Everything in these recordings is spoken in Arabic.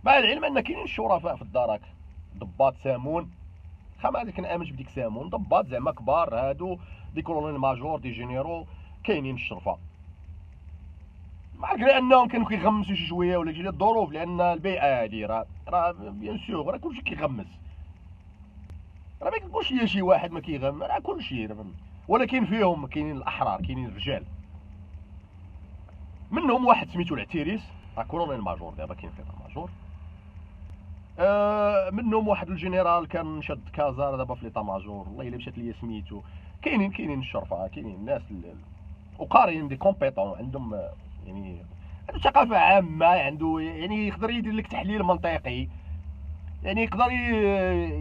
مع العلم ان كاينين الشرفاء في الدرك، ضباط سامون. ما هذيك كنامنش بديك سامون، ضباط زعما كبار هادو، دي كولونيل ماجور دي جينيرو، كاينين الشرفاء. مالغري انهم كانوا كيغمسوا شي شويه ولا شي الظروف، لان البيئه هادي راه بيان سور راه كلشي كيغمس، راه ما كنقولش هي شي واحد ما كيغمس، راه كلشي، ولكن فيهم كاينين الاحرار، كاينين الرجال. منهم واحد سميتو العتيريس، راه كولونيل ماجور دابا كاين في ماجور. منهم واحد الجنرال كان شاد كازار دابا في ليطا ماجور، والله الا مشات ليا سميتو. كاينين الشرفاء، كاينين الناس وقاريين دي كومبيتون، عندهم يعني عنده ثقافه عامه، عنده يعني يقدر يدير لك تحليل منطقي، يعني يقدر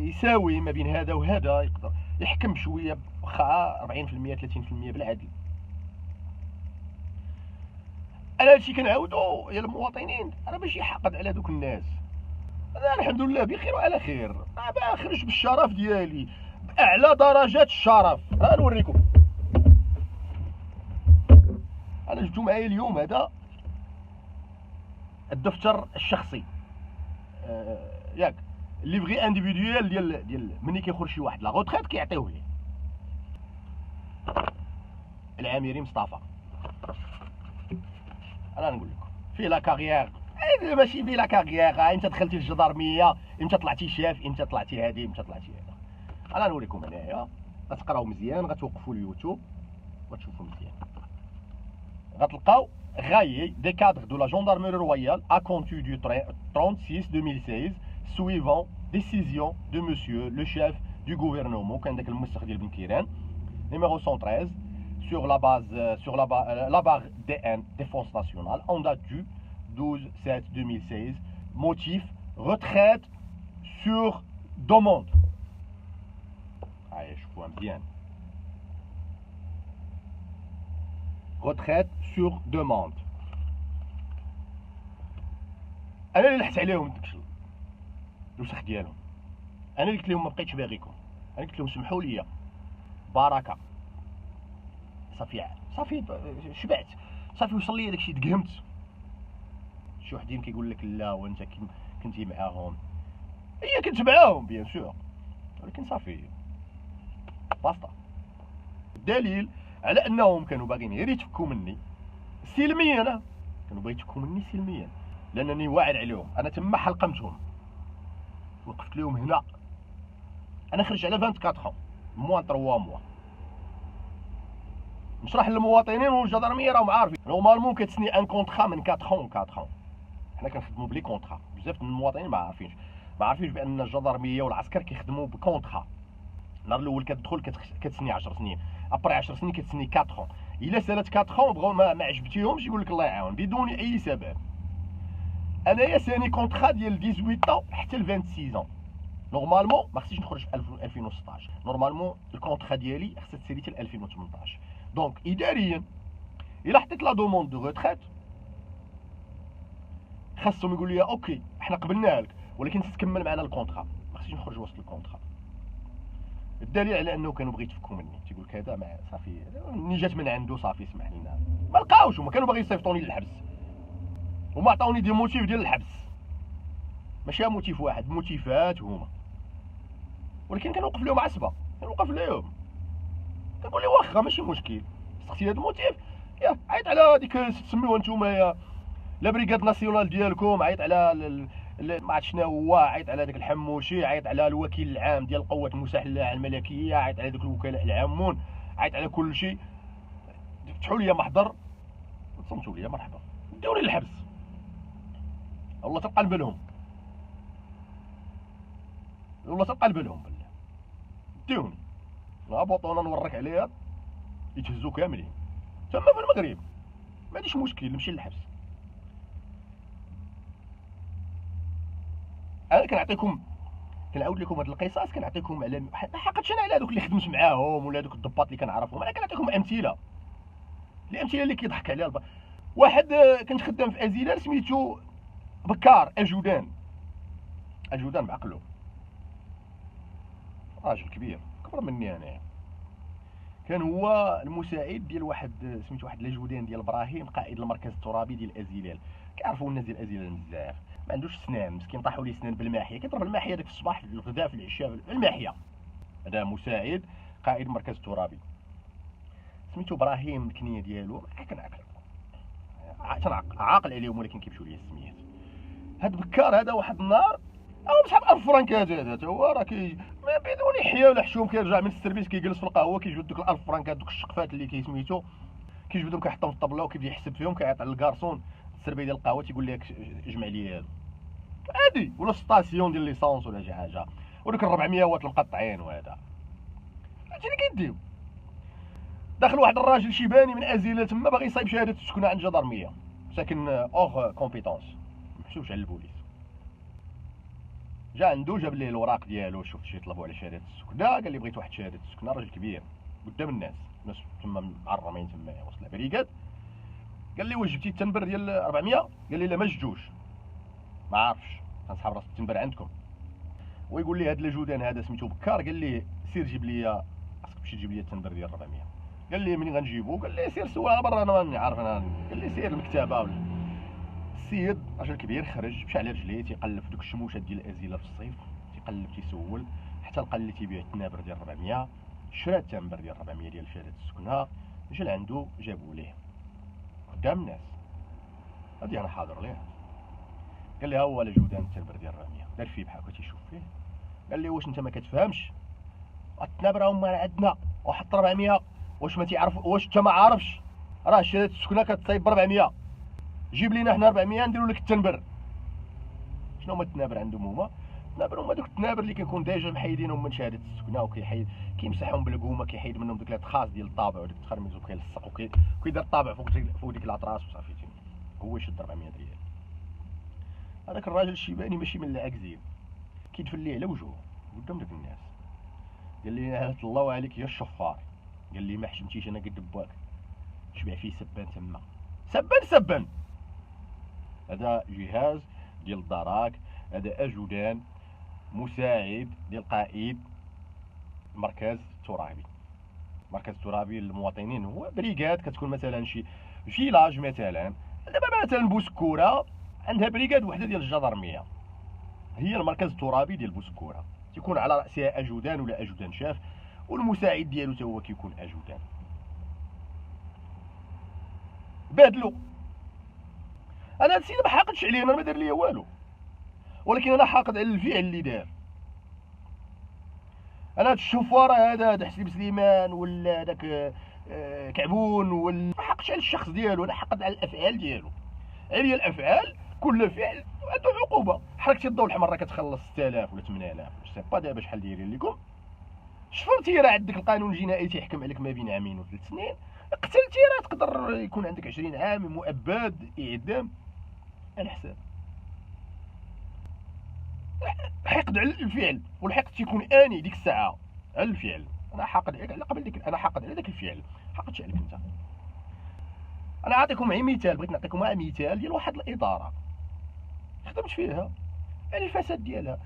يساوي ما بين هذا وهذا، يقدر يحكم شويه واخا 40% 30% بالعدل. انا هادشي كنعاودو يا المواطنين، انا ماشي حاقد على دوك الناس، انا الحمد لله بخير وعلى خير، انا خرج بالشرف ديالي، باعلى درجات الشرف. راه نوريكم، انا جبتو معايا اليوم هذا الدفتر الشخصي، ياك ليفغي انديفيديوال ديال ملي كيخرج شي واحد لا غوتريت كيعطيوه ليه. العامري مصطفى، انا نقول لكم فيه لا كارير، ماشي فيه لا كارير، امتى دخلتي الجدارميه، امتى طلعتي شاف، امتى طلعتي هادي، امتى طلعتي هذا. انا نوريكم هنايا، غتقراو مزيان، غتوقفوا اليوتيوب وتشوفوا مزيان، غتلقاو raillé des cadres de la gendarmerie royale à compter du 36-2016 suivant décision de monsieur le chef du gouvernement, كان داك المسخ ديال بن كيران numéro 113 sur la base la barre DN Défense nationale en date du 12-7-2016, motif retraite sur demande. Allez, je vois bien. Retraite sur demande. انا اللي لحت عليهم داك الوسخ ديالهم، انا اللي قلت لهم ما بقيتش باغيكم، انا قلت لهم سمحوا لي، بركه، صافي شبعت، صافي وصل لي داكشي، دقهمت. شي وحدين كيقول لك لا وانت كنتي معاهم، هي كنت معاهم بيان سور، ولكن صافي باسطا. الدليل على انهم كانوا باغيين غير يتفكوا مني سلميا، كانوا باغيين يتفكوا مني سلميا، لانني واعر عليهم. انا تما حلقمتهم، وقفت لهم هنا، انا خرج على 24 موان 3 موا. نشرح للمواطنين والجدرميه راهم عارفين نورمالمون كتسني ان كونطرا من 4 حنا كنخدموا بلي كونطرا. بزاف من المواطنين ما عارفينش بان الجدرميه والعسكر كيخدموا بكونطرا. النهار الاول كتدخل كتسني 10 سنين، ابري 10 سنين كتسني 4 الا سالت 4 بغاو ما عجبتيهمش يقول لك الله يعاون بدون اي سبب. انايا ساني كونطرا ديال 18 حتى ل 26 نورمالمون ما خصنيش نخرج في 2016، نورمالمون الكونطرا ديالي خصها تسالي حتى ل 2018. دونك اداريا الا حطيت لا دوموند دو روتريت خاصهم يقول لي اوكي احنا قبلنا لك، ولكن تكمل معنا الكونطرا، ما خصنيش نخرج وسط الكونطرا. الدليل على انه كانوا بغيو يتفكوا مني، تيقول لك هذا ما صافي ملي جات من عنده صافي سمح لنا، ما لقاوش، هما كانوا باغيين يصيفطوني للحبس، وما عطاوني دي موتيف ديال الحبس، ماشي موتيف واحد، موتيفات هما، ولكن كنوقف لهم عصبه، كنوقف لهم، كنقول لي واخا ماشي مشكل، سقسي هذا الموتيف، يا عيط على ديك تسميوها نتوما يا لا بريغاد ناسيونال ديالكم، عيط على ما عرفت شنو هو، عيط على داك الحموشي، عيط على الوكيل العام ديال القوات المسلحه الملكيه، عيط على دوك الوكلاء العامون، عيط على كل شيء، فتحوا لي محضر، صمتوا لي مرحبا، ديوني للحبس، والله تلقى نبلهم، والله تلقى نبلهم بالله، ديوني لا بطونه نورك عليها يتهزوا كاملين، تما في المغرب ما عنديش مشكل نمشي للحبس. انا كنعاود لكم هاد القصص، كنعطيكم على حقاش انا على هذوك اللي خدمت معاهم ولا هذوك الضباط اللي كنعرفهم، انا كنعطيكم امثله، الامثله اللي كيضحك عليها واحد كنت خدام في ازيلال سميتو بكار اجودان بعقلو، راجل كبير كبر مني انا، كان هو المساعد ديال واحد سميتو واحد لاجودان ديال ابراهيم، قائد المركز الترابي ديال ازيلال، كيعرفوا الناس ديال ازيلال بزاف. ما عندوش سنان مسكين، طاحوا ليه سنان بالماحيه، كيضرب الماحيه داك في الصباح في الغداء في العشاء الماحيه. هذا مساعد قائد مركز الترابي، سميتو ابراهيم، الكنيه ديالو ما كنعقل، عاقل عليهم ولكن كيمشيو ليه السميات. هاد بكار هذا واحد النهار او بشحال 1000 فرنكات هذا تا هو راه ما بدون حياه ولا حشوم، كيرجع من السيرفيس كيجلس في القهوه كيجبد دوك 1000 فرنكات دوك الشقفات اللي كيسميتو، كيجبدهم كيحطهم في الطبله وكيبدا يحسب فيهم، كيعطي للكارسون السربيه ديال القهوه تيقول لك اجمع لي هادو عادي، ولا ستاسيون ديال ليسونس ولا شي حاجه، ودوك 400 وات المقطعين وهذا هادشي اللي كيديو. داخل واحد الراجل شيباني من ازيله تما باغي يصايب شهاده السكنه عند الجدرميه، ساكن اوغ كومبيتونس محسوبش على البوليس. جا عنده جاب ليه الوراق ديالو، شوف شي يطلبوا على شهاده السكنه، قال لي بغيت واحد شهاده السكنه، راجل كبير قدام الناس تما معرمين تما وسط البريكاد. قال لي واش جبتي التنبر ديال 400؟ قال لي لا ما جوج، ما عارفش غنسحب راس التنبر عندكم. ويقول لي هاد الجودان هذا سميتو بكار، قال لي سير جيب لي، خاصك تمشي تجيب لي التنبر ديال 400. قال لي منين غنجيبو؟ قال لي سير سواها برا، انا ما عارف انا. قال لي سير المكتبه ولا. السيد راجل كبير خرج مشى على رجليه تيقلب في دوك الشموشات ديال الازيله في الصيف، تيقلب تيسول حتى لقى اللي تيبيع التنابر ديال 400، شرا التنبر ديال 400 ديال شهاده السكنه، جا لعندو جابو ليه قدام الناس، هادي انا حاضر ليه. قال لي ها هو جودان التنبر ديال 400، دار فيه بحال هكا تيشوف فيه. قال لي واش انت ما كتفهمش؟ التنابر هما عندنا وحط 400، واش ما تعرف؟ واش انت ما عارفش راه شهاده السكنه كتصايب ب 400؟ جيب لينا حنا 400 نديرو لك التنبر. شنو هما التنابر عندهم؟ هما التنابر هما دوك التنابر اللي كيكون ديجا محيدينهم من شهاده السكنه، وكيحيد كيمسحهم بالقومه، كيحيد منهم ديك الخاص ديال الطابع وديك التخرميز، وكيلصق وكيدير الطابع فوق ديك الاطراس وصافي. هو يشد 400 ريال. هذاك الراجل الشيباني ماشي من العاكزين، كيدفن ليه على وجهه قدام داك الناس. قال لي نعمة الله عليك يا الشفار، قال لي ما حشمتيش انا قد باك، شبع فيه سبان تما، سبان. هذا جهاز ديال الدراك، هذا اجودان مساعد ديال قائد مركز الترابي. مركز الترابي للمواطنين هو بريكاد، كتكون مثلا شي فيلاج، مثلا دابا مثلا بوسكوره عندها بريكاد وحده ديال الجدرميه، هي المركز الترابي ديال بوسكوره، تيكون على راسها اجودان ولا اجودان شاف، والمساعد ديالو حتى هو كيكون اجودان. بادلو انا هادشي ما حاقدش عليه، انا ما دار ليا والو، ولكن انا حاقد على الفعل اللي دار. انا هاد الشفاره هذا حسيب سليمان ولا هذاك كعبون، ولا ما حقش على الشخص ديالو، انا حقد على الافعال ديالو. عليا الافعال، كل فعل عنده عقوبه. حركتي الضوء الاحمر راه كتخلص 6000 ولا 8000، سي با دابا شحال دايرين لكم. شفرتي راه عندك القانون الجنائي تيحكم عليك ما بين عامين و3 سنين، قتلتي راه تقدر يكون عندك 20 عام مؤبد اعدام على حساب. حقد على الفعل، والحقد تيكون اني ديك الساعه على الفعل. انا حاقد عليك على قبل ديك، انا حاقد على داك الفعل، حقدش عليك انت. انا عاطيكم غير مثال، بغيت نعطيكم مثال ديال واحد الاداره خدمت فيها على الفساد ديالها.